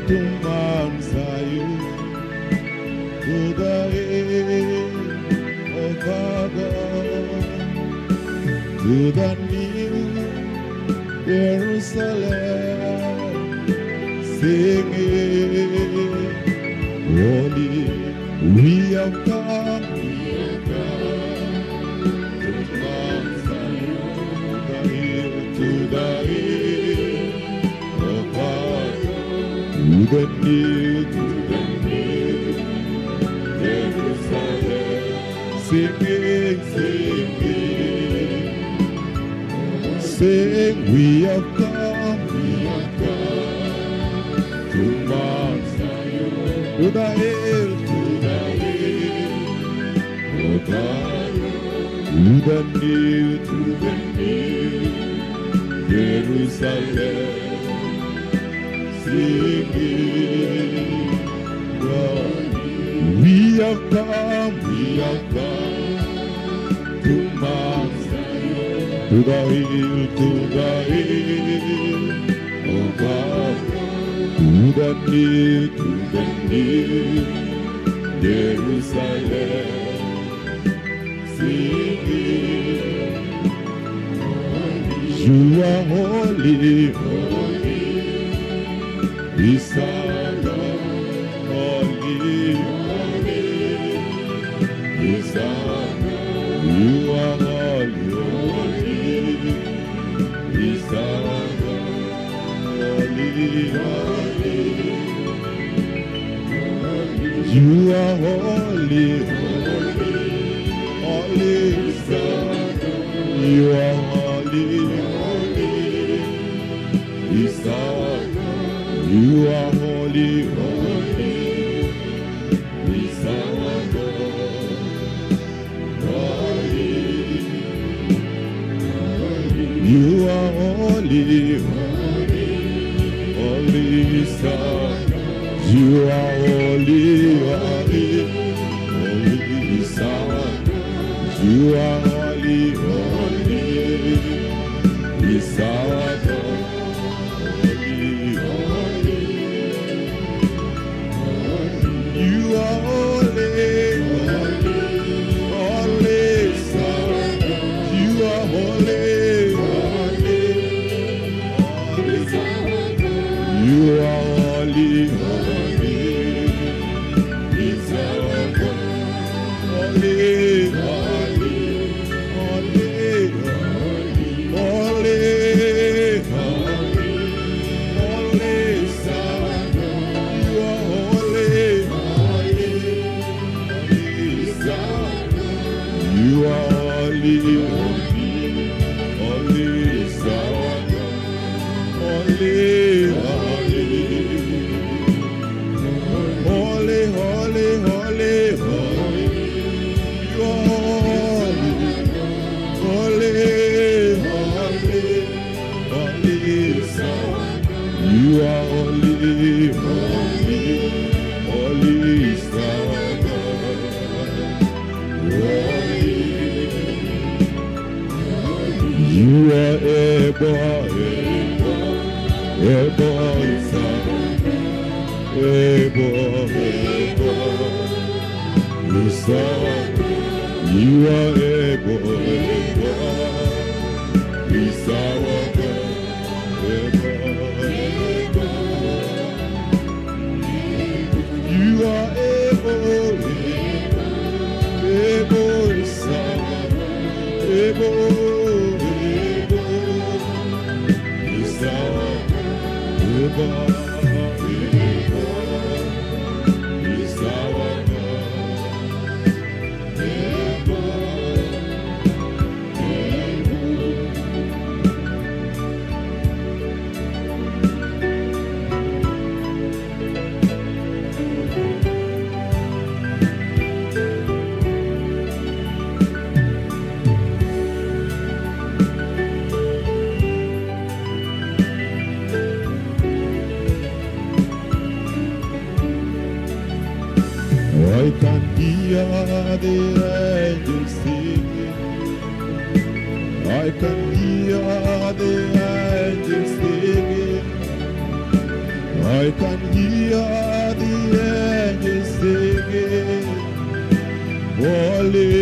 to Mount Zion, to the hill of our God, to the new Jerusalem, singing, holy, we have come to Mount Zion, to the hill of our God, to the new Jerusalem, singing, sing, we have come to Mount Zion, to the hill of God, to the new Jerusalem, singing, God, we have come to Mount Zion, to the hill of God, to the new Jerusalem, singing, you are holy, we sing, holy, we sing, you are holy, we sing, holy, you are holy, holy, you are holy, we sing, you are holy, we sing, you are holy, holy, Son. You are holy, holy, holy, Son. You are holy, holy, Son. Holy, holy, you are holy, holy, holy, Son. You are holy. You are holy, holy, is our God. Holy, holy, holy, holy, holy, holy, Son. You are holy, holy, holy, Son. You are holy, holy, Son. Holy. Holy, holy, holy, holy, you are holy, holy, holy, Son. You are holy, holy, holy, Son. Holy, you are able, Son. Able, you son, you are able, is our God, you are able, Son, able, is our God. I can hear the angels singing. I can hear the angels singing. I I can hear the angels singing, holy,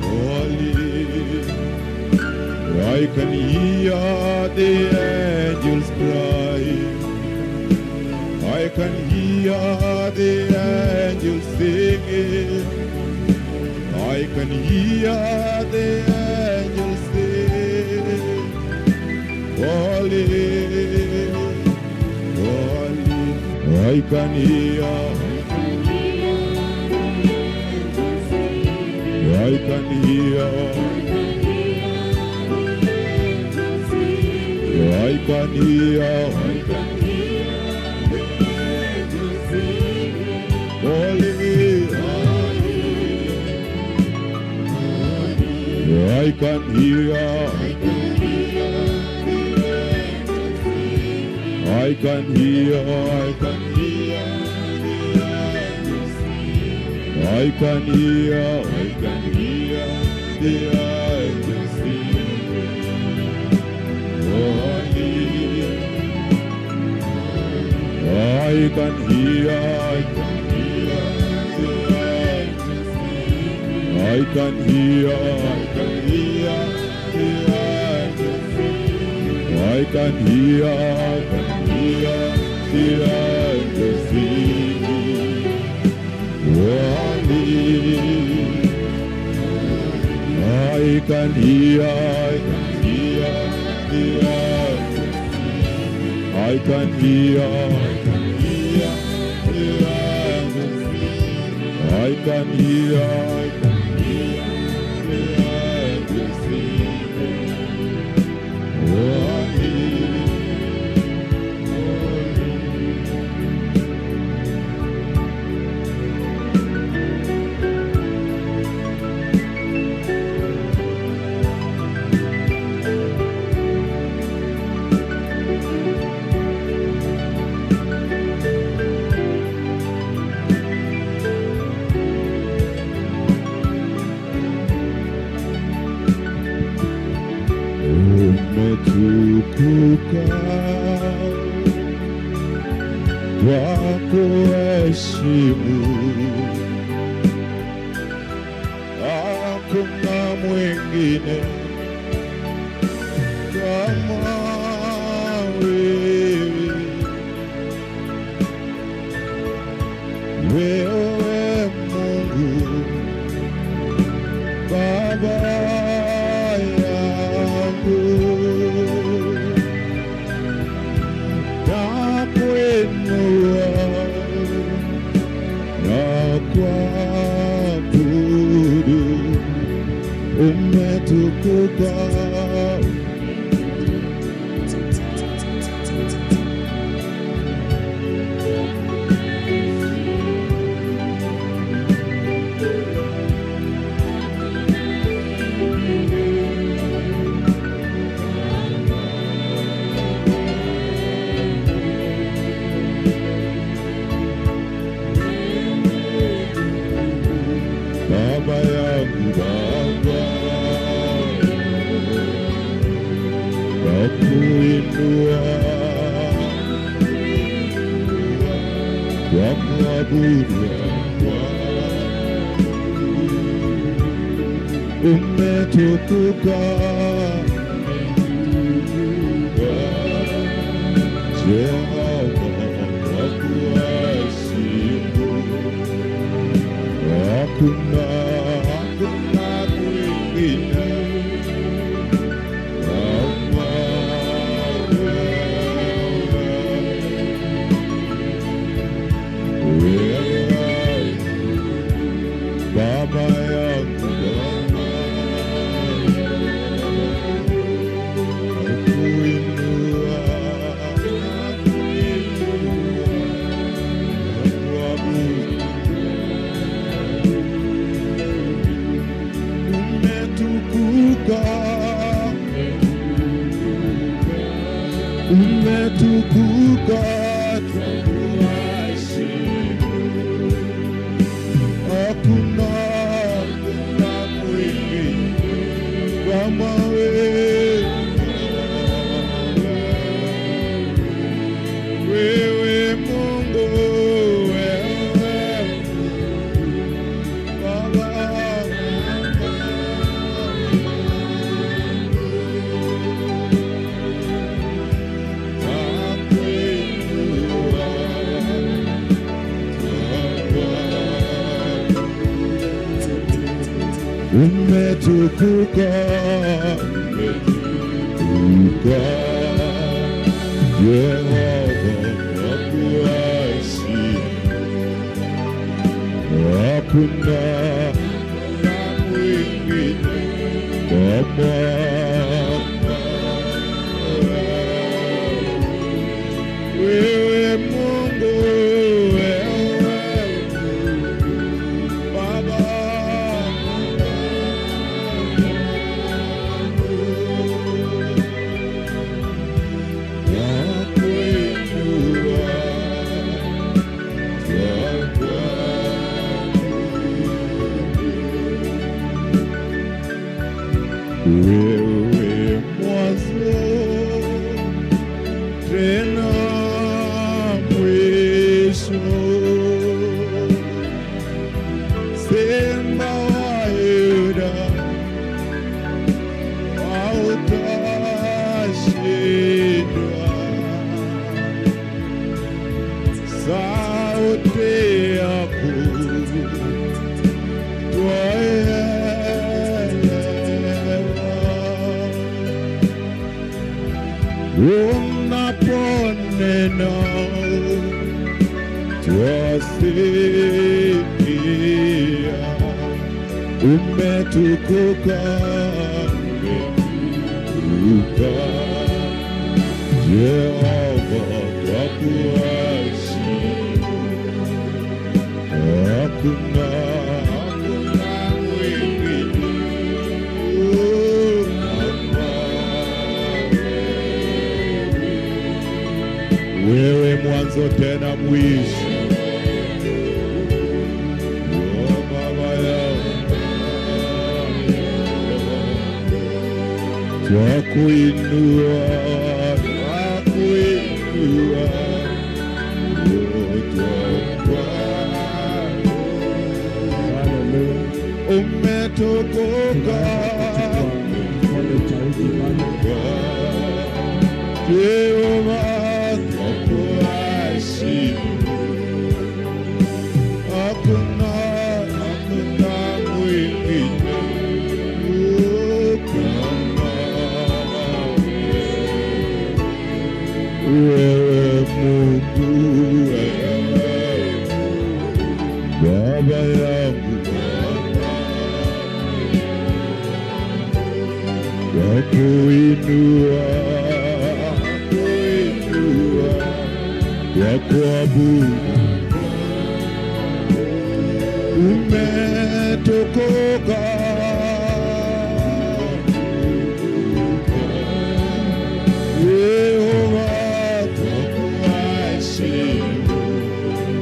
holy. I can hear the angels crying. I can hear the angels singing. I can hear the angels sing. Holy, holy. I can hear. I can hear. I can hear. Holy, I can hear. I can hear. I can hear. The angels sing. Holy, I can hear. I can hear. The angels sing. I can hear. The angels sing. Holy, I can hear. The angels sing. I can hear. The angels sing. I can hear. The angels sing. Holy. Umetukuka kwa kuheshimu, hakuna mwingine kama wewe. Wewe Mungu Baba yangu, nakuinua na kuabudu. Umetukuka Baba yangu, Baba, nakuinua kwa kuabudu. Umetukuka Jehova, kwa kuheshimu. Hakuna mwingine kama wewe. Baba yangu, nakuinua, nakuabudu. umetukuka, umetukuka Yehova wakuasi, hakuna mwingine kama wewe Mungu, wewe Baba. Wewe mwanzo tena mwisho, Simba wa Yuda hautashindwa. Sauti yako unaponena twasikia, umetukuka, umetukuka Yehova twakuasi, hakuna mwingine wewe mwanzo tena mwisho, Baba yangu, twakuinua, twakuinua, umetukuka Yehova twakuasi, hakuna mwingine kama wewe Mungu, wewe Baba yangu, twakuinua, twakuabudu, umetukuka Yehova twakuasi,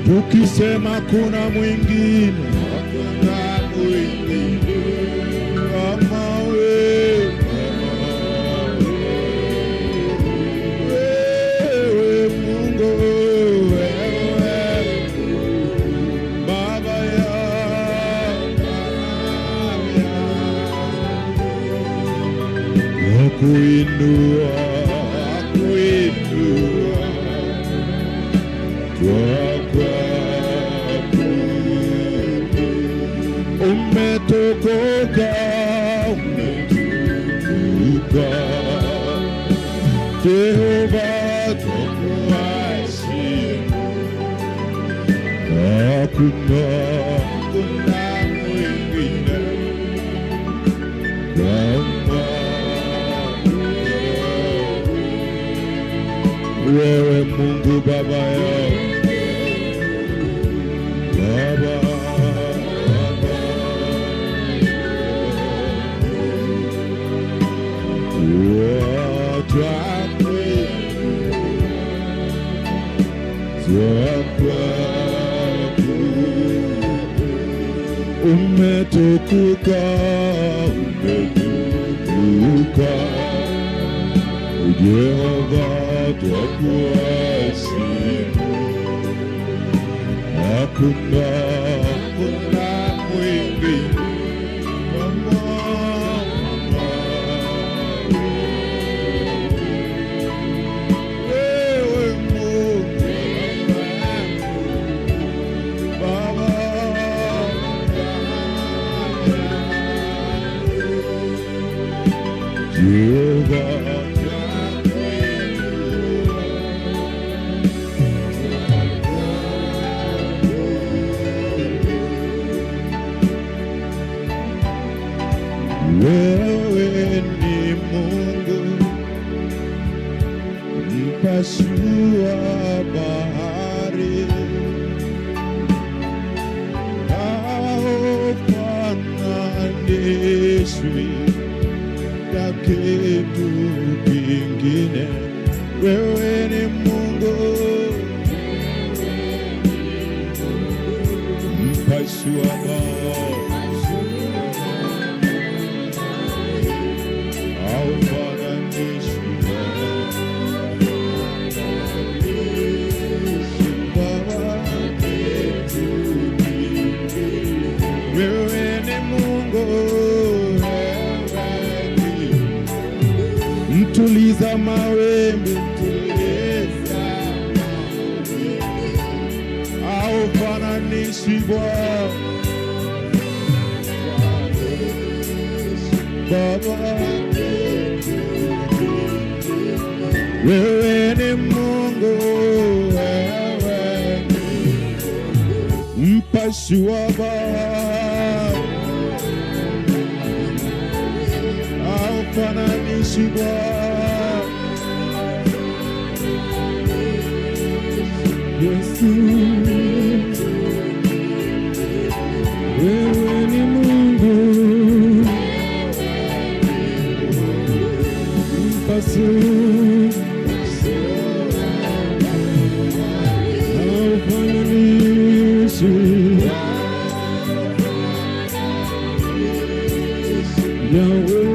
tukisema kuna mwingine, hakuna mwingine kama wewe Mungu, wewe Baba yangu, twakuinua, twakuabudu, umetukuka, umetukuka Yehova twakuasi, hakuna mwingine kama wewe Mungu Baba yangu, Baba umetukuka, umetukuka Yehova twakuasi, hakuna mwingine kama wewe Mungu Baba. mpasua mtuliza mawimbi, mtuliza haufananishi Baba, wewe ni Mungu, wewe mpasua bahari, haufananishi Yesu, wewe ni Mungu, mpasua haufananishi Yahweh.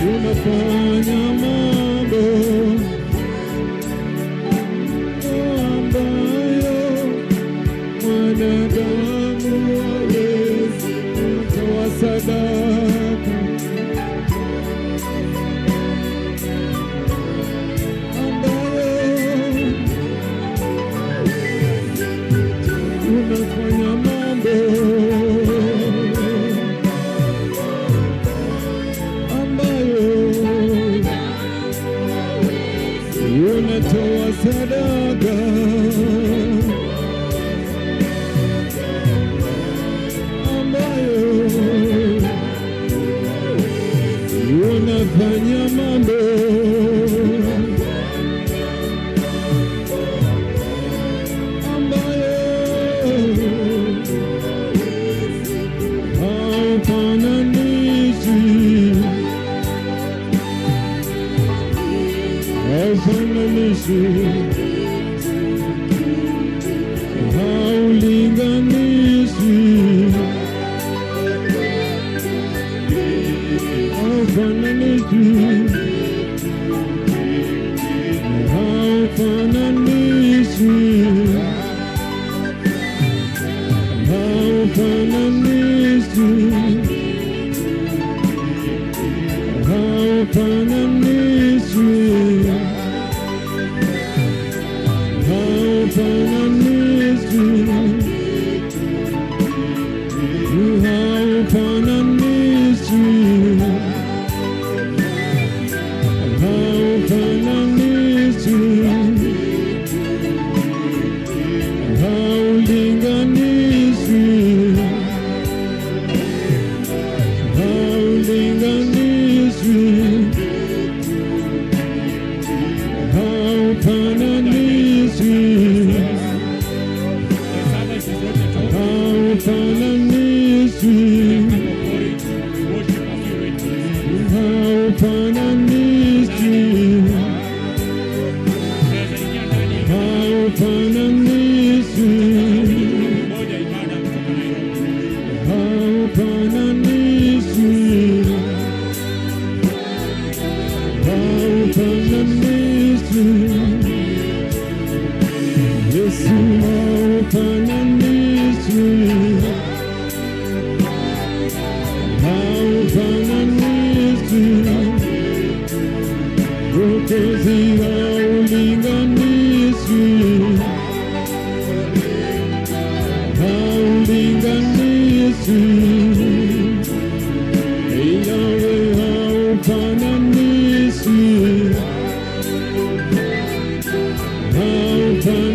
Unafanya mambo ambayo mwanadamu hawezi kutoa sadaka, unafanya mambo unatoa sadaka, ambayo unafanya mambo ambayo haufananishi haulinganishi haufananishi haufananishi haufananishi haufananishi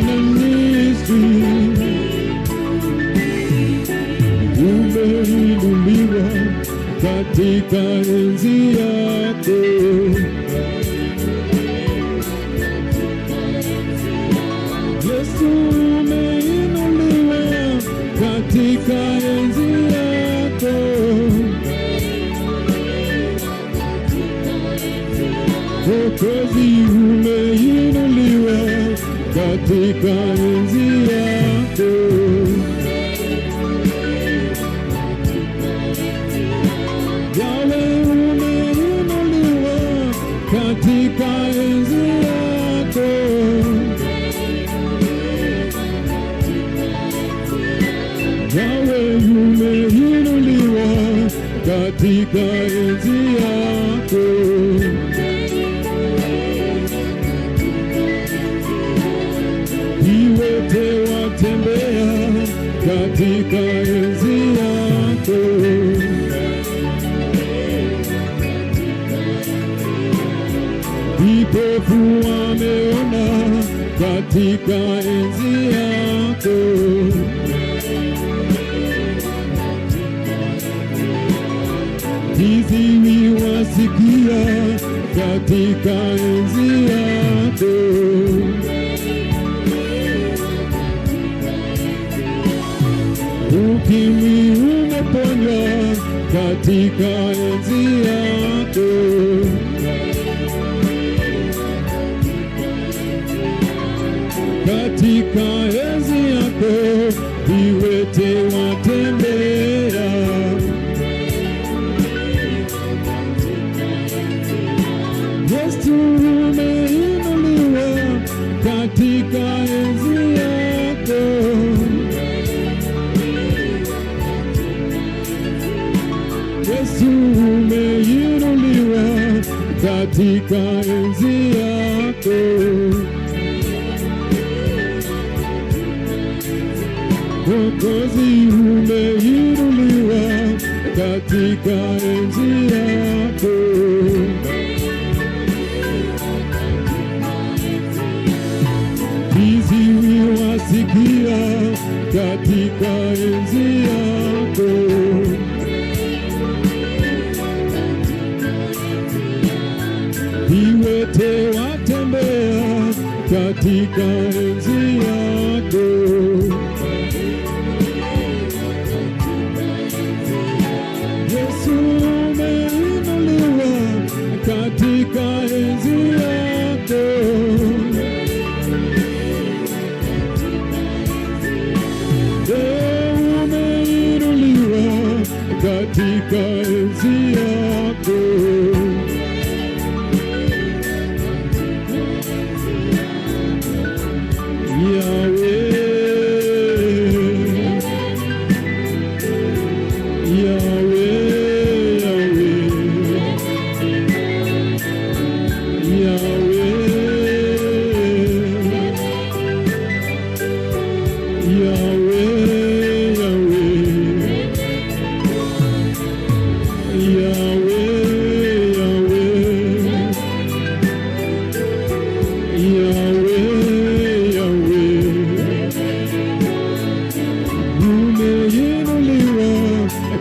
haufananishi katika enzi yako. Yesu umeinuliwa katika enzi yako. Mwokozi umeinuliwa katika enzi yako. Yahweh umeinuliwa katika enzi yako. Yahweh umeinuliwa katika enzi yako. Viwete watembea katika enzi yako. Vipofu wameona katika enzi yako. Viziwi wasikia katika enzi yako. Ukimwi umeponywa katika enzi yako. Katika enzi yako viwete watembea. Yesu umeinuliwa katika enzi yako. Yesu umeinuliwa katika enzi yako. Mwokozi umeinuliwa katika enzi yako. Viziwi wasikia katika enzi yako. Viwete watembea katika enzi yako. Yesu umeinuliwa katika enzi yako. Umeinuliwa katika enzi yako.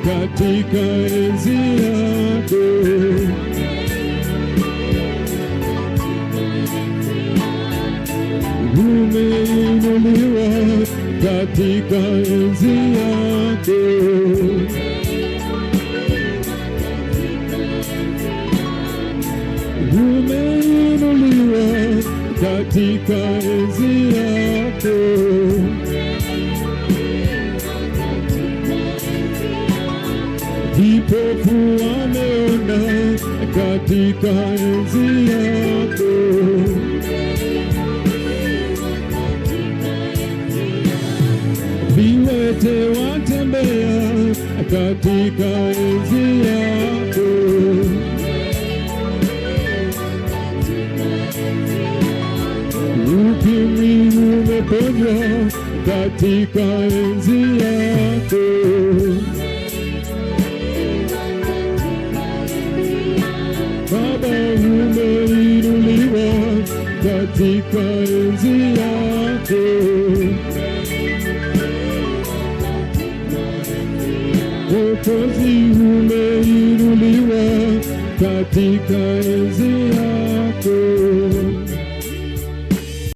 Katika enzi yako. Umeinuliwa katika enzi yako. Umeinuliwa katika enzi yako. Vipofu wameona katika enzi yako. Viwete watembea katika enzi yako. Ukimwi umeponywa katika enzi yako. Baba umeinuliwa katika enzi yako. Mwokozi umeinuliwa katika enzi yako